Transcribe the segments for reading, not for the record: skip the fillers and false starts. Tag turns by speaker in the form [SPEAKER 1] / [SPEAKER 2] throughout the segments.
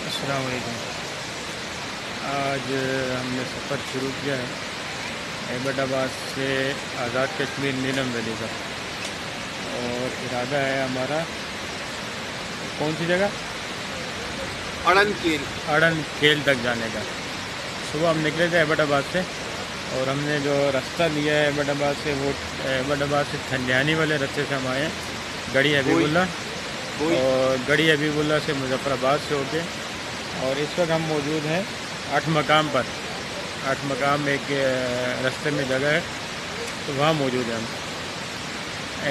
[SPEAKER 1] अस्सलाम वालेकुम। आज हमने सफ़र शुरू किया है एबटाबाद से आज़ाद कश्मीर नीलम वैली का, और इरादा है हमारा कौन सी जगह, अड़न खेल तक जाने का। सुबह हम निकले थे एबटाबाद से, और हमने जो रास्ता लिया है एबटाबाद से, वो एबटाबाद से ठंडियानी वाले रास्ते से हम आए हैं, गढ़ी हबीबुल्ला, और गढ़ी हबीबुल्ला से मुजफ्फराबाद से होके, और इस वक्त हम मौजूद हैं 8 मकाम पर। 8 मकाम एक रास्ते में जगह है, तो वहाँ मौजूद हैं हम।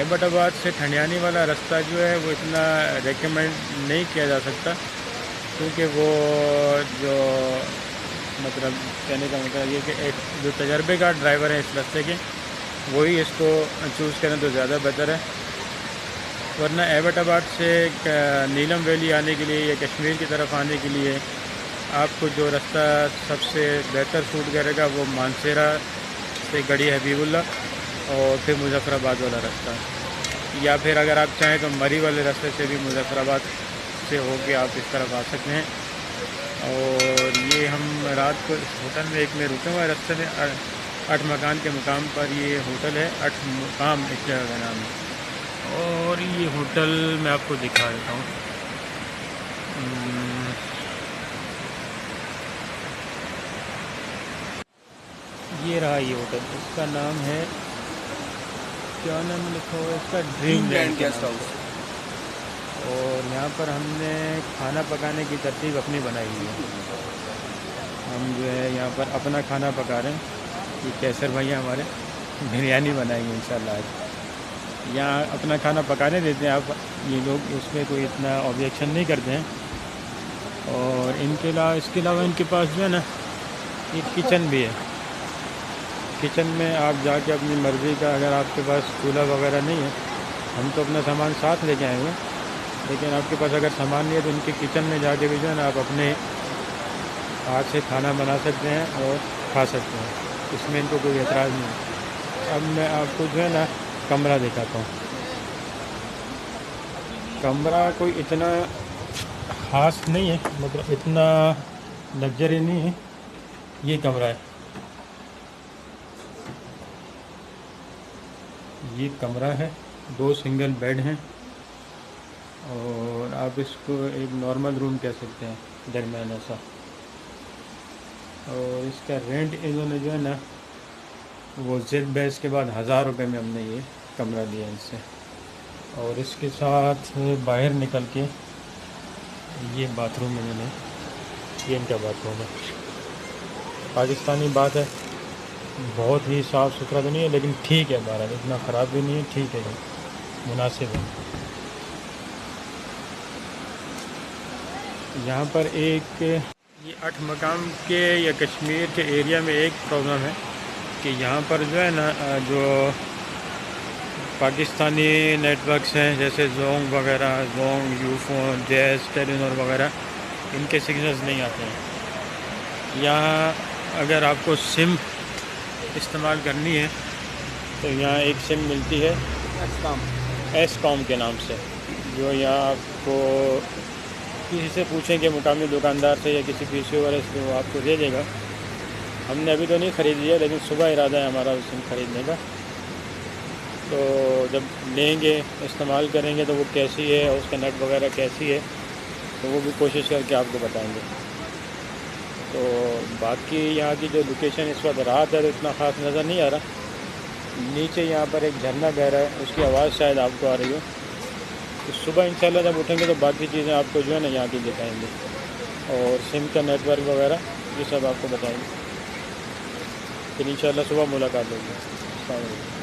[SPEAKER 1] एबटाबाद से ठंडियानी वाला रास्ता जो है वो इतना रेकमेंड नहीं किया जा सकता, क्योंकि वो जो मतलब कहने का मतलब ये कि एक जो तजर्बेकार ड्राइवर हैं इस रास्ते के, वही इसको चूज़ करें तो ज़्यादा बेहतर है। वरना एबटाबाद से नीलम वैली आने के लिए या कश्मीर की तरफ आने के लिए आपको जो रास्ता सबसे बेहतर सूट करेगा वो मानसेरा से गढ़ी हबीबुल्ला और फिर मुजफ्फराबाद वाला रास्ता, या फिर अगर आप चाहें तो मरी वाले रास्ते से भी मुजफ्फराबाद से होके आप इस तरफ आ सकते हैं। और ये हम रात को इस होटल में एक में रुके हुए रास्ते में 8 मकान के मुकाम पर ये होटल है, 8 मुकाम इस जगह का नाम है। और ये होटल मैं आपको दिखा देता हूँ। ये रहा ये होटल, इसका नाम है, क्या नाम लिखा हुआ है इसका, ड्रीम लैंड गेस्ट हाउस। और यहाँ पर हमने खाना पकाने की तरतीब अपनी बनाई हुई है। हम जो है यहाँ पर अपना खाना पका रहे हैं। ये कैसर भैया हमारे बिरयानी बनाएंगे इंशाल्लाह आज। यहाँ अपना खाना पकाने देते हैं आप, ये लोग उसमें कोई इतना ऑब्जेक्शन नहीं करते हैं। और इसके अलावा इनके पास जो है ना एक किचन भी है। किचन में आप जाके अपनी मर्ज़ी का, अगर आपके पास चूल्हा वगैरह नहीं है, हम तो अपना सामान साथ लेके आए हुए, लेकिन आपके पास अगर सामान नहीं है तो इनके किचन में जाके भी जो है ना आप अपने हाथ से खाना बना सकते हैं और खा सकते हैं, इसमें इनको कोई एतराज़ नहीं है। अब मैं आपको जो है ना कमरा दिखाता हूँ। कमरा कोई इतना ख़ास नहीं है, मतलब इतना लग्जरी नहीं है। ये कमरा है, ये कमरा है, 2 सिंगल बेड हैं, और आप इसको एक नॉर्मल रूम कह सकते हैं, दरमियाना सा। और इसका रेंट इन्होंने जो है ना वो जेड बैस के बाद 1000 रुपये में हमने ये कमरा लिया इनसे। और इसके साथ बाहर निकल के ये बाथरूम इन्होंने, ये इनका बाथरूम है। पाकिस्तानी बात है, बहुत ही साफ़ सुथरा तो नहीं है, लेकिन ठीक है, बहरहाल इतना ख़राब भी नहीं है, ठीक है, मुनासिब है। यहाँ पर एक ये 8 मकाम के या कश्मीर के एरिया में एक प्रॉब्लम है कि यहाँ पर जो है ना जो पाकिस्तानी नेटवर्क्स हैं, जैसे जोंग वगैरह, जोंग, यूफोन, जैज़, टेलीनॉर वगैरह, इनके सिग्नल्स नहीं आते हैं। यहाँ अगर आपको सिम इस्तेमाल करनी है तो यहाँ एक सिम मिलती है एसकॉम के नाम से, जो यहाँ आपको किसी से पूछेंगे, मुकामी दुकानदार से या किसी पीसी वगैरह से, वो आपको दे देगा। हमने अभी तो नहीं ख़रीदी है, लेकिन सुबह इरादा है हमारा सिम ख़रीदने का। तो जब लेंगे, इस्तेमाल करेंगे तो वो कैसी है और उसका नेट वगैरह कैसी है, तो वो भी कोशिश करके आपको बताएंगे। तो बाकी यहाँ की जो लोकेशन इस वक्त रात है तो इतना ख़ास नज़र नहीं आ रहा। नीचे यहाँ पर एक झरना बह रहा है, उसकी आवाज़ शायद आपको आ रही हो। तो सुबह इंशाल्लाह जब उठेंगे तो बाकी चीज़ें आपको जो है ना यहाँ की दिखाएंगे, और सिम का नेटवर्क वगैरह ये सब आपको बताएंगे। फिर इंशाल्लाह सुबह मुलाकात होगी। अस्सलाम वालेकुम।